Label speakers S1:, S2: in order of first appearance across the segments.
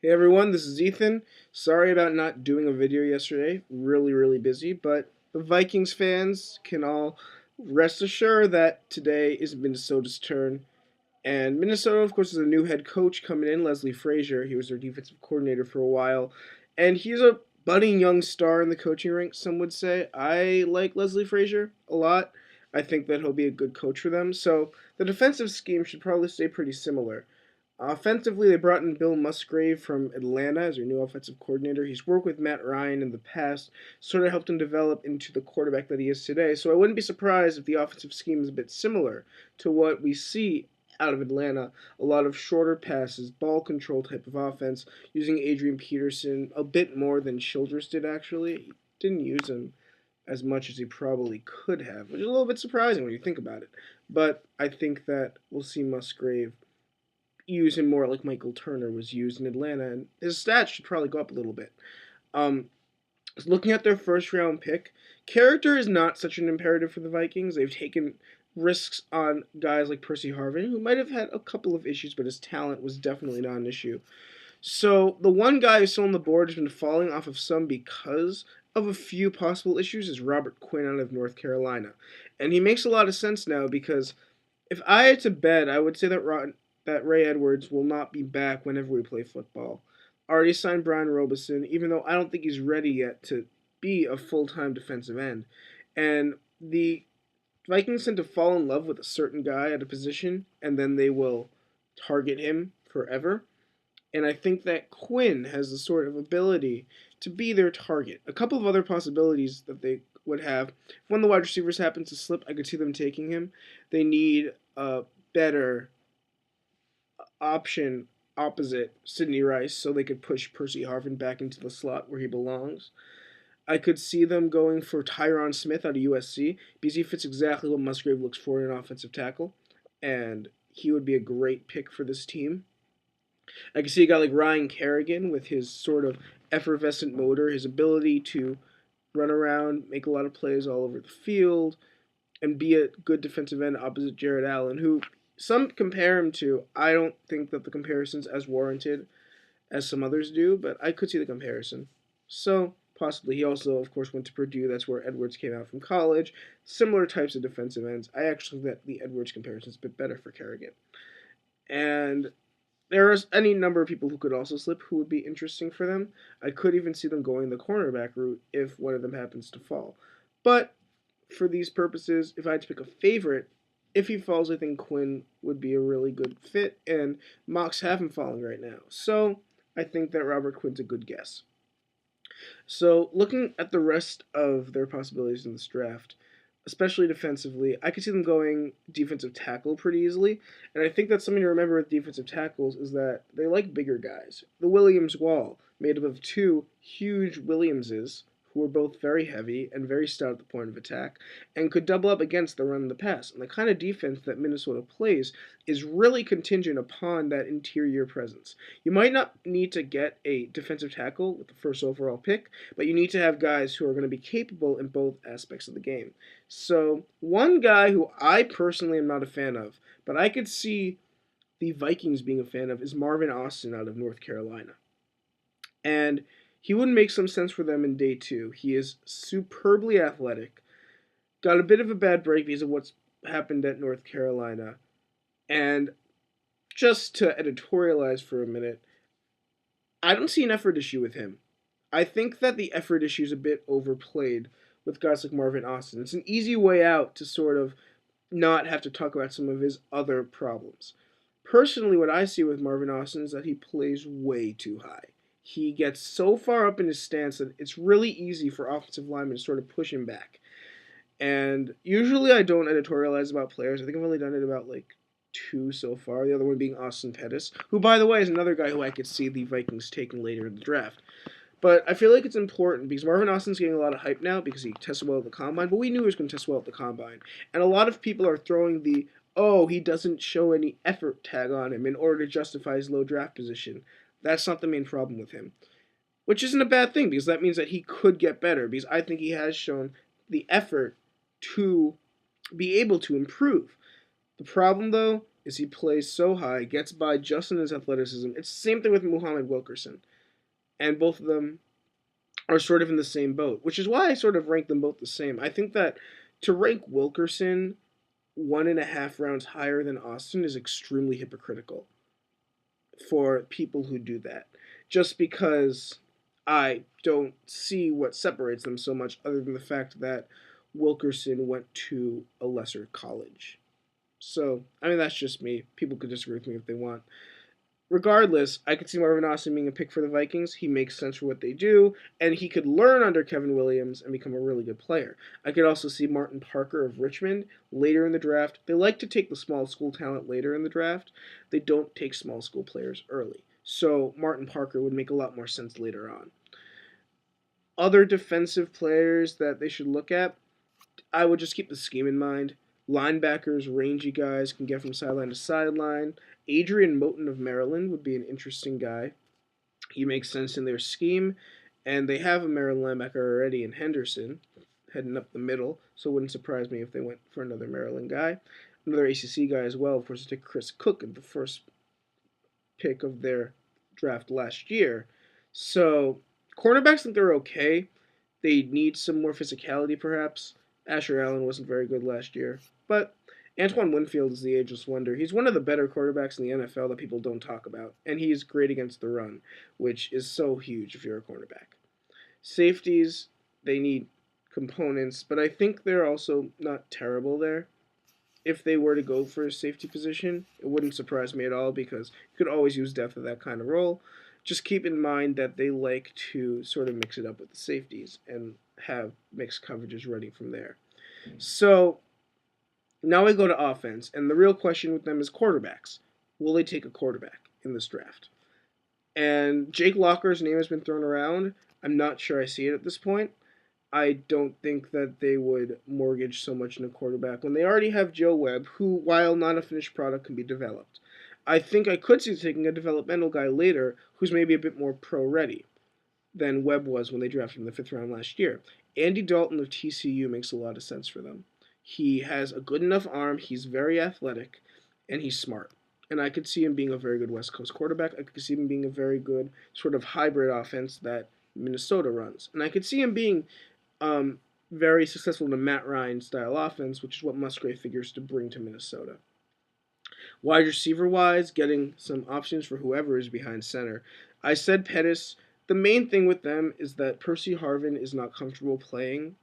S1: Hey everyone, this is Ethan. Sorry about not doing a video yesterday. Really busy, but the Vikings fans can all rest assured that today is Minnesota's turn. And Minnesota, of course, is a new head coach coming in, Leslie Frazier. He was their defensive coordinator for a while. And he's a budding young star in the coaching ranks, some would say. I like Leslie Frazier a lot. I think that he'll be a good coach for them. So the defensive scheme should probably stay pretty similar. Offensively, they brought in Bill Musgrave from Atlanta as their new offensive coordinator. He's worked with Matt Ryan in the past, sort of helped him develop into the quarterback that he is today. So I wouldn't be surprised if the offensive scheme is a bit similar to what we see out of Atlanta. A lot of shorter passes, ball control type of offense, using Adrian Peterson a bit more than Childress did, actually. He didn't use him as much as he probably could have, which is a little bit surprising when you think about it. But I think that we'll see Musgrave use him more like Michael Turner was used in Atlanta, and his stats should probably go up a little bit. Um, Looking at their first round pick, character is not such an imperative for the Vikings. They've taken risks on guys like Percy Harvin, who might have had a couple of issues, but his talent was definitely not an issue. So the one guy who's still on the board has been falling off of some because of a few possible issues is Robert Quinn out of North Carolina. And he makes a lot of sense now because if I had to bet, I would say that Ray Edwards will not be back whenever we play football. Already signed Brian Robeson, even though I don't think he's ready yet to be a full-time defensive end. And the Vikings tend to fall in love with a certain guy at a position, and then they will target him forever. And I think that Quinn has the sort of ability to be their target. A couple of other possibilities that they would have. If one of the wide receivers happens to slip, I could see them taking him. They need a better option opposite Sidney Rice so they could push Percy Harvin back into the slot where he belongs. I could see them going for Tyron Smith out of USC because he fits exactly what Musgrave looks for in an offensive tackle, and he would be a great pick for this team. I can see a guy like Ryan Kerrigan with his sort of effervescent motor, his ability to run around, make a lot of plays all over the field, and be a good defensive end opposite Jared Allen, who some compare him to. I don't think that the comparison's as warranted as some others do, but I could see the comparison. So, possibly. He also, of course, went to Purdue. That's where Edwards came out from college. Similar types of defensive ends. I actually think that the Edwards comparison is a bit better for Kerrigan. And there is any number of people who could also slip who would be interesting for them. I could even see them going the cornerback route if one of them happens to fall. But for these purposes, if I had to pick a favorite, if he falls, I think Quinn would be a really good fit, and mocks have him falling right now. So I think that Robert Quinn's a good guess. So looking at the rest of their possibilities in this draft, especially defensively, I could see them going defensive tackle pretty easily. And I think that's something to remember with defensive tackles is that they like bigger guys. The Williams wall, made up of two huge Williamses, who were both very heavy and very stout at the point of attack, and could double up against the run and the pass. And the kind of defense that Minnesota plays is really contingent upon that interior presence. You might not need to get a defensive tackle with the first overall pick, but you need to have guys who are going to be capable in both aspects of the game. So, one guy who I personally am not a fan of, but I could see the Vikings being a fan of, is Marvin Austin out of North Carolina. And he would make some sense for them in day two. He is superbly athletic, got a bit of a bad break because of what's happened at North Carolina. And just to editorialize for a minute, I don't see an effort issue with him. I think that the effort issue is a bit overplayed with guys like Marvin Austin. It's an easy way out to sort of not have to talk about some of his other problems. Personally, what I see with Marvin Austin is that he plays way too high. He gets so far up in his stance that it's really easy for offensive linemen to sort of push him back. And usually I don't editorialize about players. I think I've only done it about like two so far. The other one being Austin Pettis, who, by the way, is another guy who I could see the Vikings taking later in the draft. But I feel like it's important because Marvin Austin's getting a lot of hype now because he tested well at the combine, but we knew he was going to test well at the combine. And a lot of people are throwing the, oh, he doesn't show any effort tag on him in order to justify his low draft position. That's not the main problem with him. Which isn't a bad thing because that means that he could get better because I think he has shown the effort to be able to improve. The problem, though, is he plays so high, gets by just in his athleticism. It's the same thing with Muhammad Wilkerson, and both of them are sort of in the same boat, which is why I sort of rank them both the same. I think that to rank Wilkerson 1.5 rounds higher than Austin is extremely hypocritical for people who do that. Just because I don't see what separates them so much, other than the fact that Wilkerson went to a lesser college. So, I mean, that's just me. People could disagree with me if they want. Regardless, I could see Marvin Austin being a pick for the Vikings. He makes sense for what they do, and he could learn under Kevin Williams and become a really good player. I could also see Martin Parker of Richmond later in the draft. They like to take the small school talent later in the draft. They don't take small school players early. So Martin Parker would make a lot more sense later on. Other defensive players that they should look at, I would just keep the scheme in mind. Linebackers, rangy guys, can get from sideline to sideline. Adrian Moten of Maryland would be an interesting guy. He makes sense in their scheme, and they have a Maryland linebacker already in Henderson, heading up the middle, so it wouldn't surprise me if they went for another Maryland guy. Another ACC guy as well, of course, to Chris Cook at the first pick of their draft last year. So, cornerbacks think they're okay. They need some more physicality, perhaps. Asher Allen wasn't very good last year, but Antoine Winfield is the ageless wonder. He's one of the better quarterbacks in the NFL that people don't talk about, and he's great against the run, which is so huge if you're a cornerback. Safeties, they need components, but I think they're also not terrible there. If they were to go for a safety position, it wouldn't surprise me at all because you could always use depth of that kind of role. Just keep in mind that they like to sort of mix it up with the safeties and have mixed coverages ready from there. So now we go to offense, and the real question with them is quarterbacks. Will they take a quarterback in this draft? And Jake Locker's name has been thrown around. I'm not sure I see it at this point. I don't think that they would mortgage so much in a quarterback when they already have Joe Webb, who, while not a finished product, can be developed. I think I could see taking a developmental guy later who's maybe a bit more pro-ready than Webb was when they drafted him in the 5th round last year. Andy Dalton of TCU makes a lot of sense for them. He has a good enough arm, he's very athletic, and he's smart. And I could see him being a very good West Coast quarterback. I could see him being a very good sort of hybrid offense that Minnesota runs. And I could see him being very successful in a Matt Ryan style offense, which is what Musgrave figures to bring to Minnesota. Wide receiver wise, getting some options for whoever is behind center. I said Pettis. The main thing with them is that Percy Harvin is not comfortable playing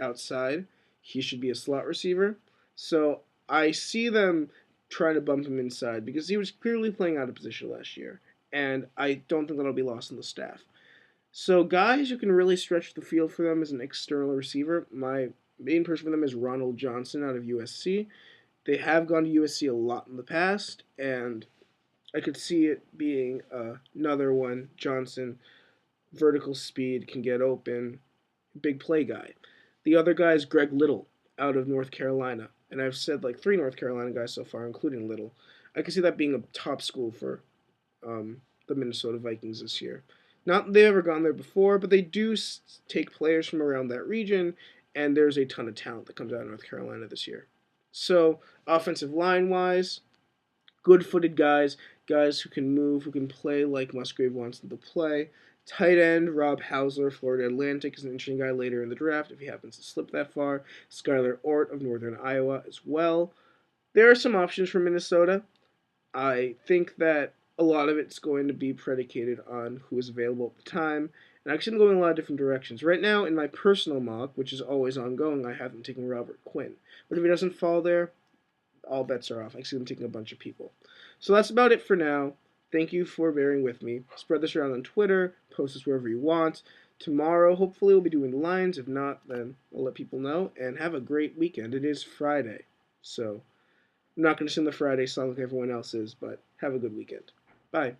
S1: outside. He should be a slot receiver. So I see them trying to bump him inside because he was clearly playing out of position last year. And I don't think that'll be lost on the staff. So guys who can really stretch the field for them as an external receiver, my main person for them is Ronald Johnson out of USC. They have gone to USC a lot in the past, and I could see it being another one. Johnson, vertical speed, can get open, big play guy. The other guy is Greg Little out of North Carolina, and I've said like 3 North Carolina guys so far, including Little. I could see that being a top school for the Minnesota Vikings this year. Not that they've ever gone there before, but they do take players from around that region, and there's a ton of talent that comes out of North Carolina this year. So, offensive line-wise, good-footed guys, guys who can move, who can play like Musgrave wants them to play. Tight end, Rob Hausler, Florida Atlantic, is an interesting guy later in the draft if he happens to slip that far. Skylar Ort of Northern Iowa as well. There are some options for Minnesota. I think that a lot of it's going to be predicated on who is available at the time. And I can see them going in a lot of different directions. Right now, in my personal mock, which is always ongoing, I have them taking Robert Quinn. But if he doesn't fall there, all bets are off. I see them taking a bunch of people. So that's about it for now. Thank you for bearing with me. Spread this around on Twitter. Post this wherever you want. Tomorrow, hopefully, we'll be doing lines. If not, then I'll let people know. And have a great weekend. It is Friday. So I'm not going to sing the Friday song like everyone else is, but have a good weekend. Bye.